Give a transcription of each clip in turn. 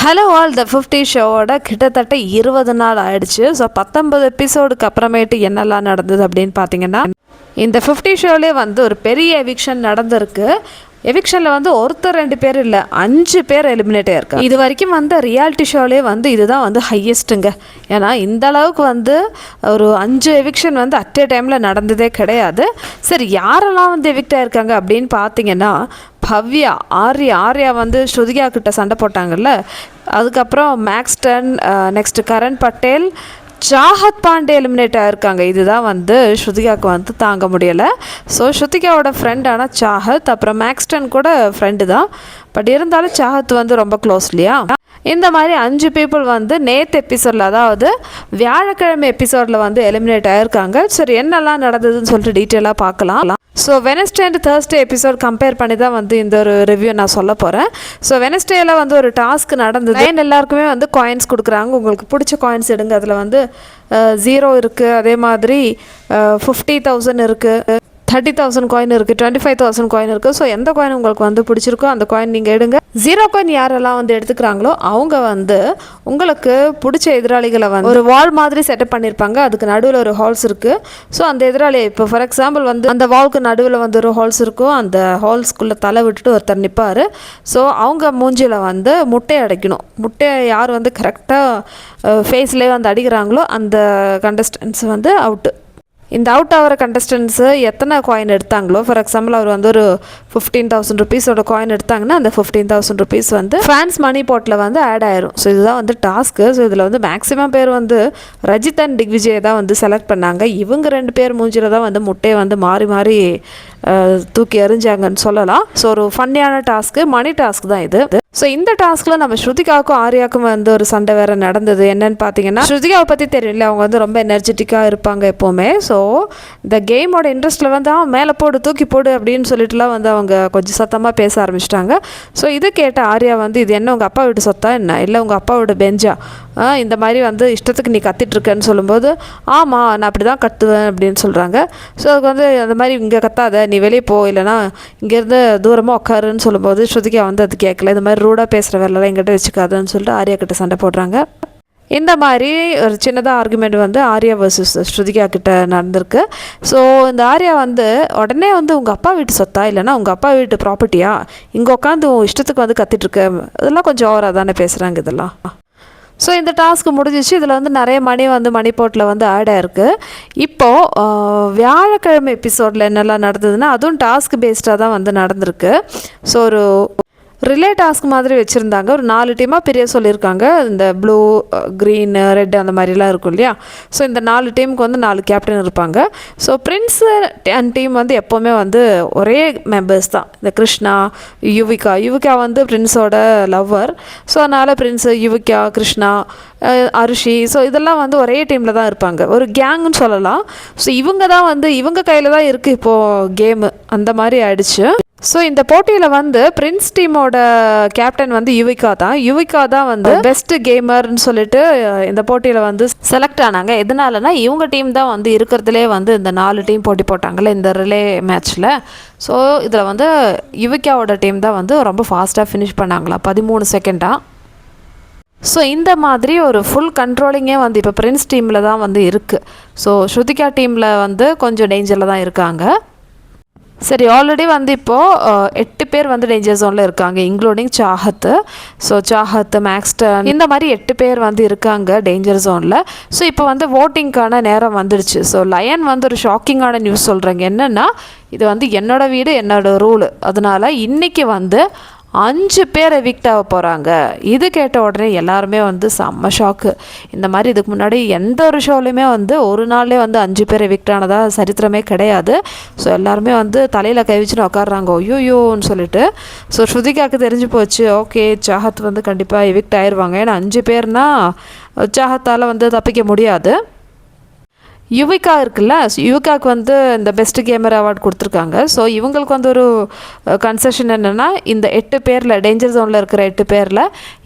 Hello all the 50 ஷோவோட கிட்டத்தட்ட 20 நாள் ஆயிடுச்சு. ஸோ 19 எபிசோடுக்கு அப்புறமேட்டு என்னெல்லாம் நடந்தது அப்படின்னு பார்த்தீங்கன்னா, இந்த 50 ஷோலேயே வந்து ஒரு பெரிய எவிக்ஷன் நடந்திருக்கு. எவிக்ஷனில் வந்து ஒருத்தர் 2 பேர் இல்லை, 5 பேர் எலிமினேட் ஆயிருக்காங்க. இது வரைக்கும் வந்து ரியாலிட்டி ஷோலேயே வந்து இதுதான் வந்து ஹையஸ்ட்டுங்க. ஏன்னா இந்த அளவுக்கு வந்து ஒரு 5 எவிக்ஷன் வந்து அட் ஏ டைமில் நடந்ததே கிடையாது. சரி, யாரெல்லாம் வந்து எவிக்ட் ஆயிருக்காங்க அப்படின்னு பார்த்தீங்கன்னா, பவ்யா, ஆர்யா வந்து ஸ்ருதிகா கிட்ட சண்டை போட்டாங்கல்ல, அதுக்கப்புறம் Maxtern, next Karan Patel, Chahat Pandey eliminate ஆகிருக்காங்க. இதுதான் வந்து ஸ்ருதிகாவுக்கு வந்து தாங்க முடியலை. ஸோ ஸ்ருதிகாவோட ஃப்ரெண்டான சாஹத், அப்புறம் மேக்ஸ்டன் கூட ஃப்ரெண்டு தான், பட் இருந்தாலும் சாஹத் வந்து ரொம்ப க்ளோஸ் இல்லையா. இந்த மாதிரி 5 பீப்புள் வந்து நேற்று எபிசோடில், அதாவது வியாழக்கிழமை எபிசோடில் வந்து எலிமினேட் ஆகிருக்காங்க. சரி, என்னெல்லாம் நடந்ததுன்னு சொல்லிட்டு டீட்டெயிலாக பார்க்கலாம். So Wednesday and Thursday episode compare பண்ணி தான் வந்து இந்த ஒரு ரிவ்யூ நான் சொல்ல போகிறேன். ஸோ வெனஸ்டேயில் வந்து ஒரு டாஸ்க் நடந்தது. எல்லாருக்குமே வந்து காயின்ஸ் கொடுக்குறாங்க. உங்களுக்கு பிடிச்ச காயின்ஸ் எடுங்க. அதில் வந்து 0 இருக்குது, அதே மாதிரி 50,000 இருக்குது, 30,000 காயின் இருக்குது, 25,000 காயின் இருக்குது. ஸோ எந்த காயின் உங்களுக்கு வந்து பிடிச்சிருக்கோ அந்த காயின் நீங்கள் எடுங்க. 0 காயின் யாரெல்லாம் வந்து எடுத்துக்கிறாங்களோ அவங்க வந்து உங்களுக்கு பிடிச்ச எதிராளிகளை வந்து ஒரு வால் மாதிரி செட்டப் பண்ணியிருப்பாங்க. அதுக்கு நடுவில் ஒரு ஹால்ஸ் இருக்குது. ஸோ அந்த எதிராளி, இப்போ ஃபார் எக்ஸாம்பிள் வந்து அந்த வால்க்கு நடுவில் வந்து ஒரு ஹால்ஸ் இருக்கும். அந்த ஹால்ஸ்குள்ளே தலை விட்டுட்டு ஒருத்தர் நிற்பார். ஸோ அவங்க மூஞ்சியில் வந்து முட்டையை அடைக்கணும். முட்டையை யார் வந்து கரெக்டாக ஃபேஸ்லேயே வந்து அடிக்கிறாங்களோ அந்த கண்டஸ்டன்ஸ் வந்து அவுட்டு. இந்த அவுட் ஆகிற கண்டஸ்டன்ஸு எத்தனை காயின் எடுத்தாங்களோ, ஃபார் எக்ஸாம்பிள் அவர் வந்து ஒரு 15,000 ருபீஸோட காயின் எடுத்தாங்கன்னா அந்த 15,000 ருபீஸ் வந்து ஃபேன்ஸ் மணி போட்டில் வந்து ஆட் ஆயிரும். ஸோ இதுதான் வந்து டாஸ்க்கு. ஸோ இதில் வந்து மேக்ஸிமம் பேர் வந்து ரஜித் அண்ட் திக்விஜயை தான் வந்து செலக்ட் பண்ணாங்க. இவங்க 2 பேர் மூஞ்சில் தான் வந்து முட்டையை வந்து மாறி மாறி தூக்கி எறிஞ்சாங்கன்னு சொல்லலாம். ஸோ ஒரு ஃபன்னியான டாஸ்க்கு, மணி டாஸ்க் தான் இது. ஸோ இந்த டாஸ்கில் நம்ம ஸ்ருதிகாவுக்கும் ஆர்யாவுக்கும் வந்து ஒரு சண்டை வேறு நடந்தது. என்னன்னு பார்த்தீங்கன்னா, ஸ்ருதிகாவை பற்றி தெரியல, அவங்க வந்து ரொம்ப எனர்ஜெட்டிக்காக இருப்பாங்க எப்போவுமே. ஸோ இந்த கேமோட இன்ட்ரெஸ்ட்டில் வந்து மேலே போடு, தூக்கி போடு அப்படின்னு சொல்லிட்டுலாம் வந்து அவங்க கொஞ்சம் சத்தமாக பேச ஆரம்பிச்சிட்டாங்க. ஸோ இது கேட்ட ஆர்யா வந்து, இது என்ன உங்கள் அப்பா வீட்டு சொத்தா என்ன, இல்லை உங்கள் அப்பாவோட பெஞ்சா, இந்த மாதிரி வந்து இஷ்டத்துக்கு நீ கத்திட்டுருக்கேன்னு சொல்லும்போது, ஆமாம் நான் அப்படி தான் கத்துவேன் அப்படின்னு சொல்கிறாங்க. ஸோ அதுக்கு வந்து அந்த மாதிரி இங்கே கத்தாத, நீ வெளியே போ, இல்லைனா இங்கேருந்து தூரமாக உட்காருன்னு சொல்லும்போது ஸ்ருதிகா வந்து அது கேட்கல. இந்த மாதிரி ரூடாக பேசுகிற வேலைலாம் எங்கிட்ட வச்சுக்காதுன்னு சொல்லிட்டு ஆர்யா கிட்ட சண்டை போடுறாங்க. இந்த மாதிரி ஒரு சின்னதாக ஆர்குமெண்ட் வந்து ஆர்யா வர்சஸ் ஸ்ருதிகா கிட்ட நடந்திருக்கு. ஸோ இந்த ஆர்யா வந்து உடனே வந்து உங்கள் அப்பா வீட்டு சொத்தா, இல்லைனா உங்கள் அப்பா வீட்டு ப்ராப்பர்ட்டியா, இங்கே உட்காந்து இஷ்டத்துக்கு வந்து கத்திட்டுருக்க, இதெல்லாம் கொஞ்சம் ஓவராக தானே பேசுகிறாங்க இதெல்லாம். ஸோ இந்த டாஸ்க்கு முடிஞ்சிச்சு. இதில் வந்து நிறைய மணி போட்டில் வந்து ஆட் ஆயிருக்கு. இப்போது வியாழக்கிழமை எபிசோடில் என்னெல்லாம் நடந்ததுன்னா, அதுவும் டாஸ்க் பேஸ்டாக தான் வந்து நடந்திருக்கு. ஸோ ஒரு ரிலே டாஸ்க் மாதிரி வச்சுருந்தாங்க. ஒரு 4 டீமாக பிரிய சொல்லியிருக்காங்க. இந்த ப்ளூ, க்ரீன், ரெட் அந்த மாதிரிலாம் இருக்கும் இல்லையா. ஸோ இந்த 4 டீமுக்கு வந்து 4 கேப்டன் இருப்பாங்க. ஸோ பிரின்ஸ் அண்ட் டீம் வந்து எப்போவுமே வந்து ஒரே மெம்பர்ஸ் தான். இந்த கிருஷ்ணா, யுவிகா வந்து பிரின்ஸோட லவ்வர். ஸோ அதனால் பிரின்ஸு, யுவிகா, கிருஷ்ணா, அரிஷி, ஸோ இதெல்லாம் வந்து ஒரே டீமில் தான் இருப்பாங்க. ஒரு கேங்குன்னு சொல்லலாம். ஸோ இவங்க தான் வந்து இவங்க கையில் தான் இருக்குது இப்போது கேமு, அந்த மாதிரி ஆயிடுச்சு. ஸோ இந்த போட்டியில் வந்து பிரின்ஸ் டீமோட கேப்டன் வந்து யுவிகா தான் வந்து பெஸ்ட் கேமர்னு சொல்லிட்டு இந்த போட்டியில் வந்து செலக்ட் ஆனாங்க. எதனாலனா இவங்க டீம் தான் வந்து இருக்கிறதுலே வந்து இந்த 4 டீம் போட்டி போட்டாங்கல்ல இந்த ரிலே மேட்ச்சில். ஸோ இதில் வந்து யுவிகாவோட டீம் தான் வந்து ரொம்ப ஃபாஸ்ட்டாக ஃபினிஷ் பண்ணாங்களா, 13 செகண்டாக. ஸோ இந்த மாதிரி ஒரு ஃபுல் கண்ட்ரோலிங்கே வந்து இப்போ பிரின்ஸ் டீமில் தான் வந்து இருக்குது. ஸோ ஸ்ருதிகா டீமில் வந்து கொஞ்சம் டேஞ்சரில் தான் இருக்காங்க. சரி, ஆல்ரெடி வந்து இப்போது 8 பேர் வந்து டேஞ்சர் ஜோனில் இருக்காங்க, இன்க்ளூடிங் சாஹத். ஸோ சாஹத், மேக்ஸ்டன், இந்த மாதிரி 8 பேர் வந்து இருக்காங்க டேஞ்சர் ஜோனில். ஸோ இப்போ வந்து ஓட்டிங்க்கான நேரம் வந்துடுச்சு. ஸோ லயன் வந்து ஒரு ஷாக்கிங்கான நியூஸ் சொல்கிறாங்க. என்னென்னா, இது வந்து என்னோடய வீடு என்னோடய ரூலு, அதனால் இன்றைக்கி வந்து 5 பேர் எவிக்ட் ஆக போகிறாங்க. இது கேட்ட உடனே எல்லாருமே வந்து செம்ம ஷாக்கு. இந்த மாதிரி இதுக்கு முன்னாடி எந்த ஒரு ஷோலையுமே வந்து ஒரு நாள்லேயே வந்து 5 பேர் எவிக்ட் ஆனதாக சரித்திரமே கிடையாது. ஸோ எல்லாருமே வந்து தலையில் கை வச்சுன்னு உட்காடுறாங்க, ஐயோயோன்னு சொல்லிட்டு. ஸோ ஸ்ருதிகாவுக்கு தெரிஞ்சு போச்சு, ஓகே சாஹத் வந்து கண்டிப்பாக எவிக்ட் ஆயிடுவாங்க. ஏன்னா 5 பேர்னால் சாஹத்தால் வந்து தப்பிக்க முடியாது. யுவிகா இருக்குல்ல, யுவிகாவுக்கு வந்து இந்த பெஸ்ட் கேமர் அவார்டு கொடுத்துருக்காங்க. ஸோ இவங்களுக்கு வந்து ஒரு கன்செஷன் என்னென்னா, இந்த 8 பேரில் டேஞ்சர் ஜோனில் இருக்கிற 8 பேரில்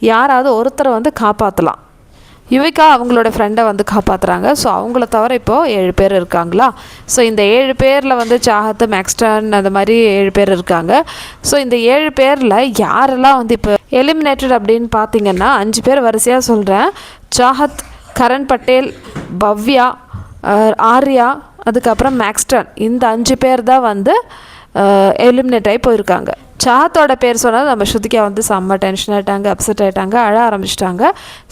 யாராவது ஒருத்தரை வந்து காப்பாற்றலாம். யுவிகா அவங்களோட ஃப்ரெண்டை வந்து காப்பாற்றுறாங்க. ஸோ அவங்கள தவிர இப்போது 7 பேர் இருக்காங்களா. ஸோ இந்த 7 பேரில் வந்து சாஹத், மேக்ஸ்டன் அந்த மாதிரி 7 பேர் இருக்காங்க. ஸோ இந்த 7 பேரில் யாரெல்லாம் வந்து இப்போ எலிமினேட்டட் அப்படின்னு பார்த்தீங்கன்னா 5 பேர் வரிசையாக சொல்கிறேன். சாஹத், கரண் பட்டேல், பவ்யா, ஆர்யா, அதுக்கப்புறம் மேக்ஸ்டன், இந்த 5 பேர் தான் வந்து எலிமினேட் ஆகி போயிருக்காங்க. சாஹத்தோட பேர் சொன்னால் நம்ம ஸ்ருதிகா வந்து செம்ம டென்ஷன் ஆகிட்டாங்க, அப்செட் ஆகிட்டாங்க, அழ ஆரம்பிச்சிட்டாங்க.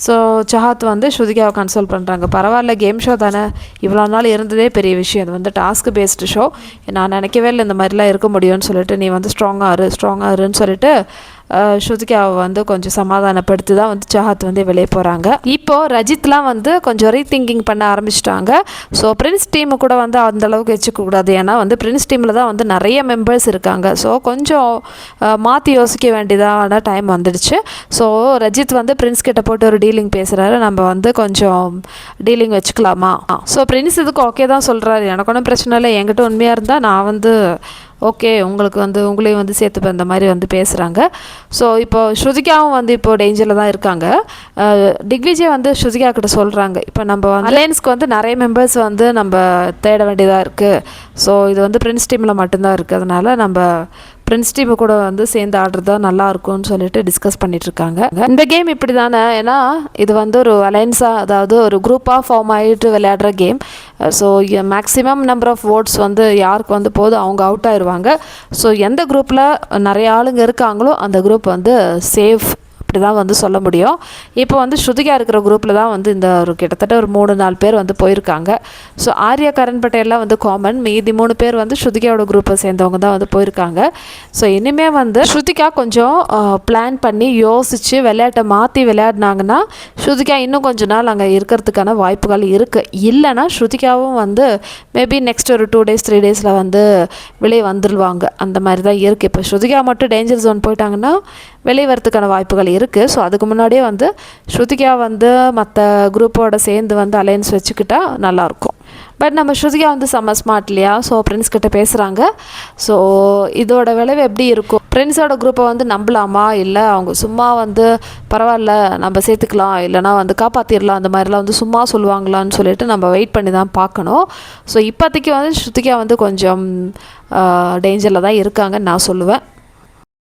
ஸோ சாஹத் வந்து ஸ்ருதிகாவை கன்சல்ட் பண்ணுறாங்க. பரவாயில்ல, கேம் ஷோ தானே, இவ்வளோ நாள் இருந்ததே பெரிய விஷயம், அது வந்து டாஸ்க் பேஸ்டு ஷோ, நான் நினைக்கவே இல்லை இந்த மாதிரிலாம் இருக்க முடியும்னு சொல்லிட்டு, நீ வந்து ஸ்ட்ராங்காக இருன்னு சொல்லிட்டு ஸ்ருதிகாவை வந்து கொஞ்சம் சமாதானப்படுத்தி தான் வந்து சாஹத் வந்து வெளியே போகிறாங்க. இப்போது ரஜித்லாம் வந்து கொஞ்சம் ரீதிங்கிங் பண்ண ஆரம்பிச்சிட்டாங்க. ஸோ பிரின்ஸ் டீமு கூட வந்து அந்தளவுக்கு வச்சுக்கக்கூடாது, ஏன்னா வந்து பிரின்ஸ் டீமில் தான் வந்து நிறைய மெம்பர்ஸ் இருக்காங்க. ஸோ கொஞ்சம் மாற்றி யோசிக்க வேண்டியதான டைம் வந்துடுச்சு. ஸோ ரஜித் வந்து பிரின்ஸ் கிட்ட போட்டு ஒரு டீலிங் பேசுகிறாரு, நம்ம வந்து கொஞ்சம் டீலிங் வச்சுக்கலாமா. ஸோ பிரின்ஸ் இதுக்கு ஓகே தான் சொல்கிறாரு, எனக்கு ஒன்றும் பிரச்சனை இல்லை, என்கிட்ட உண்மையாக இருந்தால் நான் வந்து ஓகே உங்களுக்கு வந்து உங்களையும் வந்து சேர்த்துப்பேன், இந்த மாதிரி வந்து பேசுகிறாங்க. ஸோ இப்போ ஸ்ருதிகாவும் வந்து இப்போது டேஞ்சரில் தான் இருக்காங்க. திக்விஜய் வந்து ஸ்ருதிகா கிட்ட சொல்கிறாங்க, இப்போ நம்ம அலையன்ஸ்க்கு வந்து நிறைய மெம்பர்ஸ் வந்து நம்ம தேட வேண்டியதாக இருக்குது. ஸோ இது வந்து பிரின்ஸ் டீமில் மட்டும்தான் இருக்குது, அதனால் நம்ம பிரின்ஸ் டீமு கூட வந்து சேர்ந்து ஆடுறது தான் நல்லா இருக்கும்னு சொல்லிட்டு டிஸ்கஸ் பண்ணிகிட்ருக்காங்க. இந்த கேம் இப்படி தானே, ஏன்னா இது வந்து ஒரு அலையன்ஸாக, அதாவது ஒரு குரூப்பாக ஃபார்ம் ஆகிட்டு விளையாடுற game. So maximum number of votes வந்து யாருக்கு வந்து போதும் அவங்க அவுட் ஆயிடுவாங்க. ஸோ எந்த குரூப்பில் நிறைய ஆளுங்க இருக்காங்களோ அந்த குரூப் வந்து சேஃப், அப்படி தான் வந்து சொல்ல முடியும். இப்போ வந்து ஸ்ருதிகா இருக்கிற குரூப்பில் தான் வந்து இந்த ஒரு கிட்டத்தட்ட ஒரு 3-4 பேர் வந்து போயிருக்காங்க. ஸோ ஆர்யா, கரண் பட்டேல்லாம் வந்து காமன், மீதி 3 பேர் வந்து ஸ்ருதிகாவோட குரூப்பை சேர்ந்தவங்க தான் வந்து போயிருக்காங்க. ஸோ இனிமேல் வந்து ஸ்ருதிகா கொஞ்சம் பிளான் பண்ணி யோசித்து விளையாட்டை மாற்றி விளையாடினாங்கன்னா ஸ்ருதிகா இன்னும் கொஞ்ச நாள் அங்கே இருக்கிறதுக்கான வாய்ப்புகள் இருக்குது. இல்லைனா ஸ்ருதிகாவும் வந்து மேபி நெக்ஸ்ட் ஒரு 2 days 3 days வந்து வெளியே வந்துடுவாங்க, அந்த மாதிரி தான் இருக்குது. இப்போ ஸ்ருதிகா மட்டும் டேஞ்சர் ஜோன் போயிட்டாங்கன்னா வெளியே வரதுக்கான வாய்ப்புகள் இருக்குது. ஸோ அதுக்கு முன்னாடியே வந்து ஸ்ருதிகா வந்து மற்ற குரூப்போட சேர்ந்து வந்து அலையன்ஸ் வச்சுக்கிட்டா நல்லாயிருக்கும். பட் நம்ம ஸ்ருதிகா வந்து செம்ம ஸ்மார்ட் இல்லையா. ஸோ பிரின்ஸ் கிட்ட பேசுகிறாங்க. ஸோ இதோட விளைவு எப்படி இருக்கும், பிரின்ஸோட குரூப்பை வந்து நம்பலாமா, இல்லை அவங்க சும்மா வந்து பரவாயில்ல நம்ம சேர்த்துக்கலாம், இல்லைனா வந்து காப்பாற்றிடலாம், அந்த மாதிரிலாம் வந்து சும்மா சொல்லுவாங்களான்னு சொல்லிட்டு நம்ம வெயிட் பண்ணி தான் பார்க்கணும். ஸோ இப்போதைக்கு வந்து ஸ்ருதிகா வந்து கொஞ்சம் டேஞ்சரில் தான் இருக்காங்கன்னு நான் சொல்லுவேன்.